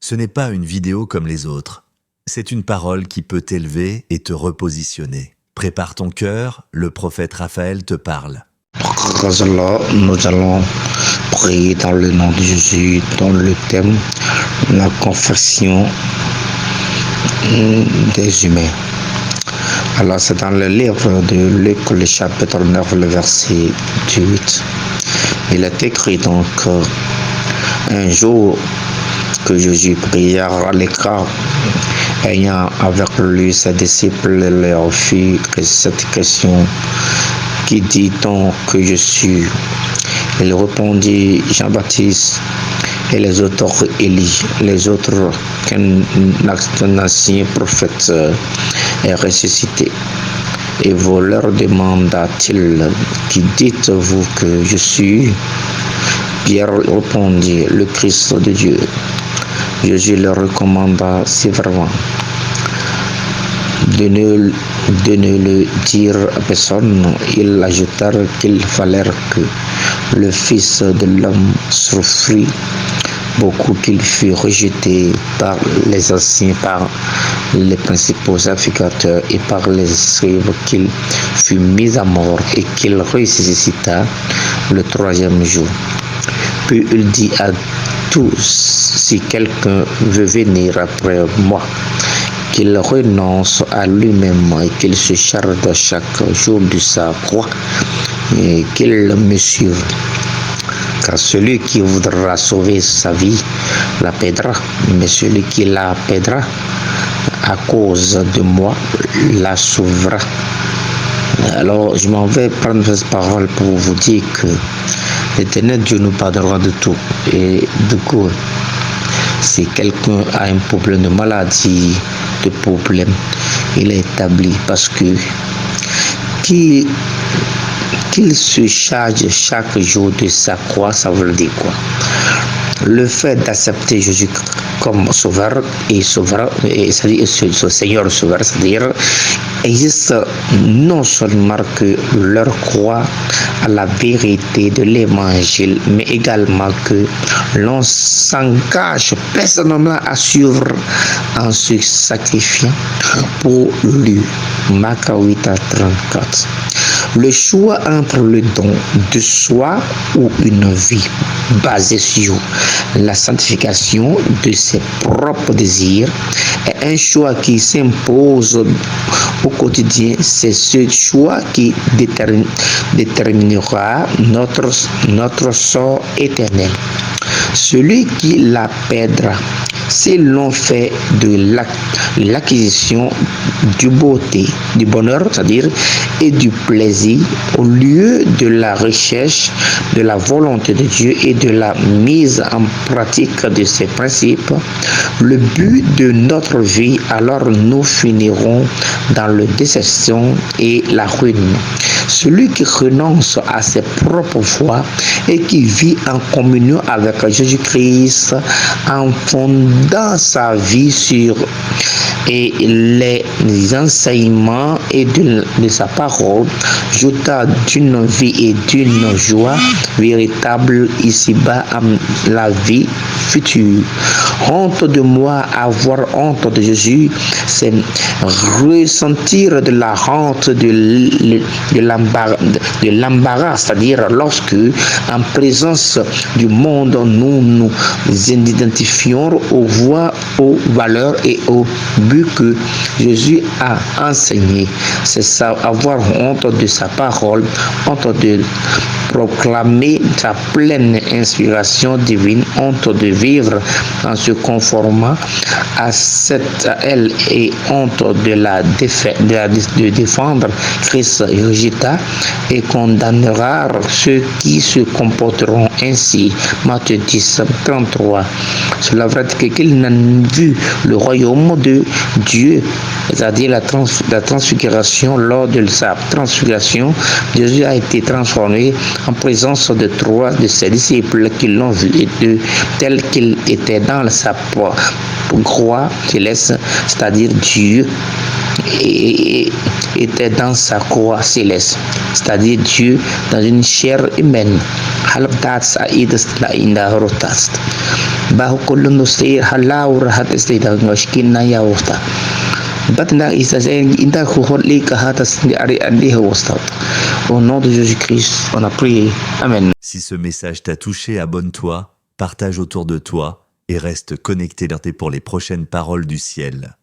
Ce n'est pas une vidéo comme les autres. C'est une parole qui peut t'élever et te repositionner. Prépare ton cœur, le prophète Raphaël te parle. Nous allons prier dans le nom de Jésus, dans le thème la confession des humains. Alors c'est dans le livre de Luc, le chapitre 9, le verset 8. Il est écrit donc un jour que Jésus pria à l'écart, ayant avec lui ses disciples, leur fit cette question: qui dit-on que je suis? Il répondit: Jean-Baptiste, et les autres Élie, les autres qu'un ancien prophète est ressuscité. Et vous leur demanda-t-il: qui dites-vous que je suis? Pierre répondit: le Christ de Dieu. Jésus leur recommanda sévèrement de ne le dire à personne. Il ajouta qu'il fallait que le Fils de l'homme souffrit beaucoup, qu'il fut rejeté par les anciens, par les principaux sacrificateurs et par les scribes, qu'il fut mis à mort et qu'il ressuscita le troisième jour. Puis il dit à tous: si quelqu'un veut venir après moi, qu'il renonce à lui-même et qu'il se charge chaque jour de sa croix et qu'il me suive. Car celui qui voudra sauver sa vie la perdra, mais celui qui la perdra à cause de moi la sauvera. Alors je m'en vais prendre cette parole pour vous dire que l'Éternel Dieu nous pardonnera de tout. Et du coup, si quelqu'un a un problème de maladie, de problème, il est établi parce que qu'il se charge chaque jour de sa croix, ça veut dire quoi? Le fait d'accepter Jésus comme sauveur et sauveur, c'est-à-dire ce Seigneur sauveur, c'est-à-dire existe non seulement que leur croix à la vérité de l'évangile, mais également que l'on s'engage personnellement à suivre en se sacrifiant pour lui. Marc 8:34. Le choix entre le don de soi ou une vie basée sur la sanctification de ses propres désirs est un choix qui s'impose au quotidien. C'est ce choix qui déterminera notre sort éternel. Celui qui la perdra, si l'on fait de l'acquisition du beauté, du bonheur, c'est-à-dire, et du plaisir, au lieu de la recherche de la volonté de Dieu et de la mise en pratique de ses principes, le but de notre vie, alors nous finirons dans la déception et la ruine. Celui qui renonce à ses propres voies et qui vit en communion avec Jésus-Christ en fondant sa vie sur les enseignements et de sa parole, jouta d'une vie et d'une joie véritable ici-bas à la vie future. Honte de moi, avoir honte de Jésus, c'est ressentir de la honte, de l'embarras, c'est-à-dire lorsque, en présence du monde, nous nous identifions aux voies, aux valeurs et aux buts que Jésus a enseigné. C'est ça, avoir honte de sa parole, honte de proclamer sa pleine inspiration divine, honte de vivre en se conformant à elle et honte de défendre Christ rejeta et condamnera ceux qui se comporteront ainsi. Matthieu 10:33. Cela veut dire qu'ils n'ont vu le royaume de Dieu, c'est-à-dire la transfiguration. Lors de sa transfiguration, Jésus a été transformé en présence de 3 de ses disciples qui l'ont vu et tels qu'il était dans sa croix céleste, c'est-à-dire Dieu était dans sa croix céleste, c'est-à-dire Dieu dans une chair humaine. Halbtats aides la inda rotast. Bahu kulun ste halaur hates te da ngashkin na yawsta. Batna isa inda kholi ka hatas ari andi hawsta. Au nom de Jésus-Christ, on a prié. Amen. Si ce message t'a touché, abonne-toi, partage autour de toi et reste connecté pour les prochaines paroles du ciel.